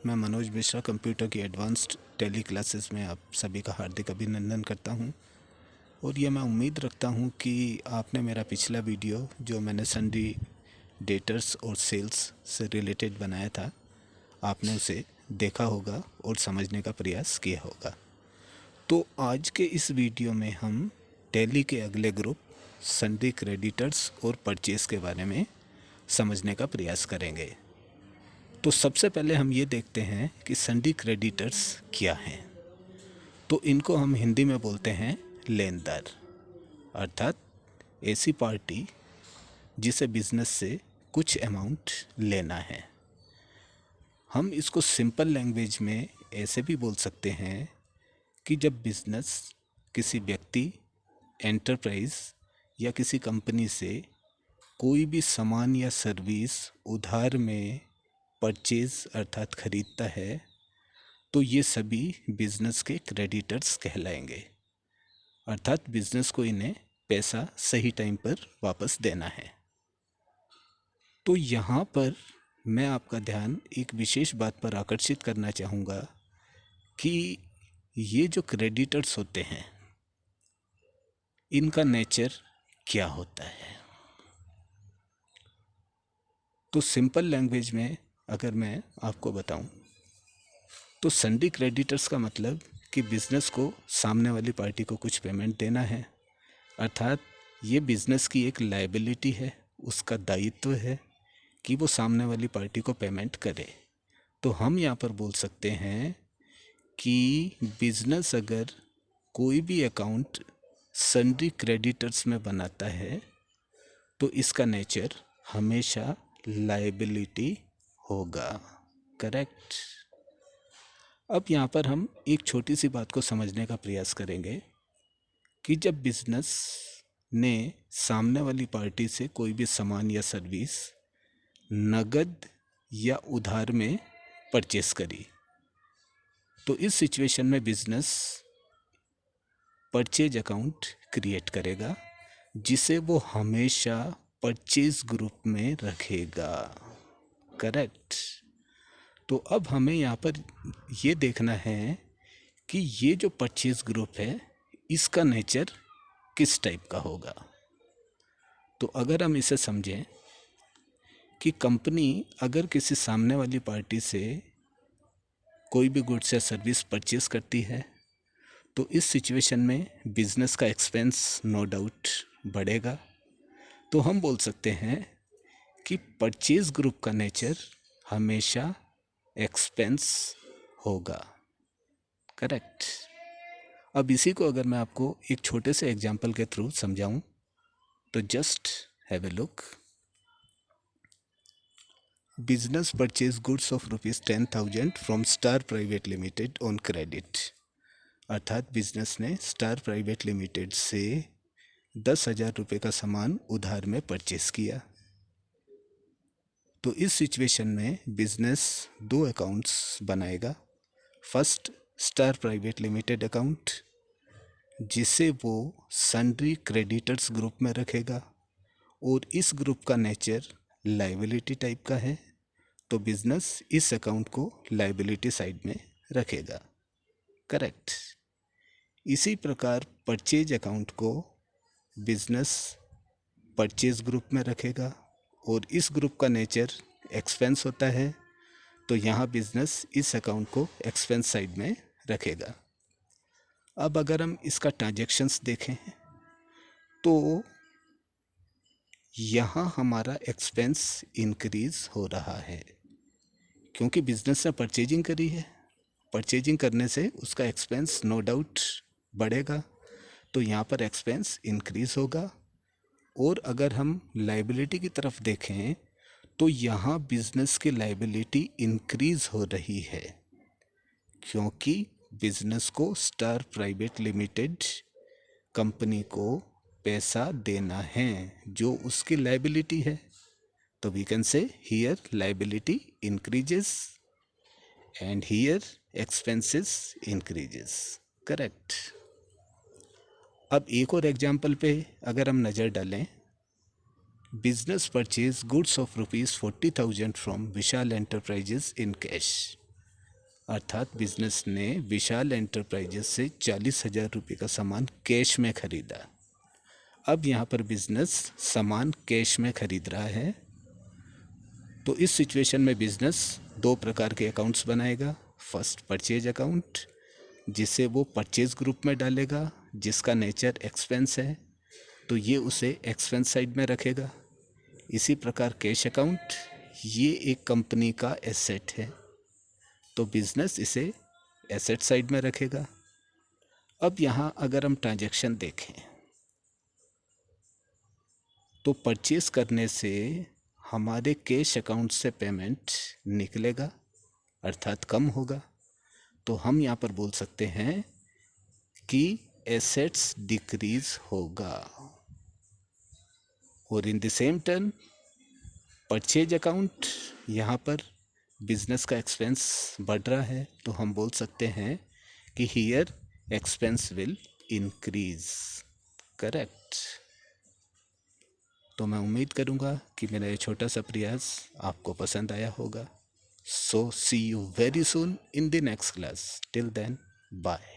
मैं मनोज मिश्रा कंप्यूटर की advanced tele classes में आप सभी का हार्दिक अभिनंदन करता हूं। और ये मैं उम्मीद रखता हूं कि आपने मेरा पिछला वीडियो जो मैंने सन्डी डेटर्स और सेल्स से रिलेटेड बनाया था, आपने उसे देखा होगा और समझने का प्रयास किया होगा। तो आज के इस वीडियो में हम टेली के अगले ग्रुप सन्डी क्रेडिटर्स और परचेज़ के बारे में समझने का प्रयास करेंगे। तो सबसे पहले हम ये देखते हैं कि सन्डी क्रेडिटर्स क्या हैं। तो इनको हम हिंदी में बोलते हैं लेनदार, अर्थात ऐसी पार्टी जिसे बिजनेस से कुछ अमाउंट लेना है। हम इसको सिंपल लैंग्वेज में ऐसे भी बोल सकते हैं कि जब बिजनेस किसी व्यक्ति, एंटरप्राइज या किसी कंपनी से कोई भी सामान या सर्विस उधार में परचेज अर्थात खरीदता है, तो ये सभी बिजनेस के क्रेडिटर्स कहलाएंगे। अर्थात बिजनेस को इन्हें पैसा सही टाइम पर वापस देना है। तो यहाँ पर मैं आपका ध्यान एक विशेष बात पर आकर्षित करना चाहूँगा कि ये जो क्रेडिटर्स होते हैं, इनका नेचर क्या होता है। तो सिंपल लैंग्वेज में अगर मैं आपको बताऊं, तो सन्डी क्रेडिटर्स का मतलब कि बिज़नेस को सामने वाली पार्टी को कुछ पेमेंट देना है, अर्थात ये बिज़नेस की एक लायबिलिटी है, उसका दायित्व है कि वो सामने वाली पार्टी को पेमेंट करे। तो हम यहाँ पर बोल सकते हैं कि बिज़नेस अगर कोई भी अकाउंट सन्डी क्रेडिटर्स में बनाता है तो इसका नेचर हमेशा लायबिलिटी होगा। करेक्ट। अब यहाँ पर हम एक छोटी सी बात को समझने का प्रयास करेंगे कि जब बिजनेस ने सामने वाली पार्टी से कोई भी सामान या सर्विस नगद या उधार में परचेस करी, तो इस सिचुएशन में बिजनेस परचेज अकाउंट क्रिएट करेगा, जिसे वो हमेशा परचेज ग्रुप में रखेगा। करेक्ट। तो अब हमें यहाँ पर ये देखना है कि ये जो परचेज ग्रुप है, इसका नेचर किस टाइप का होगा। तो अगर हम इसे समझें कि कंपनी अगर किसी सामने वाली पार्टी से कोई भी गुड्स या सर्विस परचेज करती है, तो इस सिचुएशन में बिजनेस का एक्सपेंस नो डाउट बढ़ेगा। तो हम बोल सकते हैं कि परचेज ग्रुप का नेचर हमेशा एक्सपेंस होगा। करेक्ट। अब इसी को अगर मैं आपको एक छोटे से एग्जांपल के थ्रू समझाऊं, तो just have a look. Business purchase goods of ₹10,000 from star private limited on credit, अर्थात बिजनेस ने स्टार प्राइवेट लिमिटेड से 10,000 रुपये का सामान उधार में परचेस किया। तो इस सिचुएशन में बिजनेस दो अकाउंट्स बनाएगा। First, star private limited account, जिसे वो सन्ड्री क्रेडिटर्स ग्रुप में रखेगा, और इस ग्रुप का नेचर लायबिलिटी टाइप का है, तो बिजनेस इस अकाउंट को लायबिलिटी साइड में रखेगा। करेक्ट। इसी प्रकार परचेज अकाउंट को बिजनेस परचेज ग्रुप में रखेगा, और इस ग्रुप का नेचर एक्सपेंस होता है, तो यहाँ बिजनेस इस अकाउंट को एक्सपेंस साइड में रखेगा। अब अगर हम इसका ट्रांजैक्शंस देखें, तो यहाँ हमारा एक्सपेंस इंक्रीज हो रहा है, क्योंकि बिजनेस ने परचेजिंग करी है। परचेजिंग करने से उसका एक्सपेंस नो डाउट बढ़ेगा, तो यहाँ पर एक्सपेंस इंक्रीज होगा। और अगर हम लायबिलिटी की तरफ देखें, तो यहाँ बिजनेस की लायबिलिटी इंक्रीज हो रही है, क्योंकि बिजनेस को स्टार प्राइवेट लिमिटेड कंपनी को पैसा देना है जो उसकी लायबिलिटी है। तो we can say here liability increases and here expenses increases. Correct. अब एक और एग्जाम्पल पे अगर हम नज़र डालें, business purchase goods of ₹40,000 from Vishal enterprises in cash. अर्थात बिजनेस ने विशाल एंटरप्राइजेस से 40,000 रुपये का सामान कैश में खरीदा। अब यहाँ पर बिजनेस सामान कैश में खरीद रहा है, तो इस सिचुएशन में बिजनेस दो प्रकार के अकाउंट्स बनाएगा। फर्स्ट परचेज अकाउंट, जिसे वो परचेज ग्रुप में डालेगा, जिसका नेचर एक्सपेंस है, तो ये उसे एक्सपेंस साइड में रखेगा। इसी प्रकार कैश अकाउंट, ये एक कंपनी का एसेट है, तो बिजनेस इसे एसेट साइड में रखेगा। अब यहाँ अगर हम ट्रांजैक्शन देखें तो परचेज करने से हमारे कैश अकाउंट से पेमेंट निकलेगा, अर्थात कम होगा, तो हम यहाँ पर बोल सकते हैं कि एसेट्स डिक्रीज होगा। और in the same term purchase account, यहाँ पर बिजनेस का एक्सपेंस बढ़ रहा है, तो हम बोल सकते हैं कि here expense will increase. Correct. तो मैं उम्मीद करूँगा कि मेरा ये छोटा सा प्रयास आपको पसंद आया होगा। So see you very soon in the next class. Till then bye.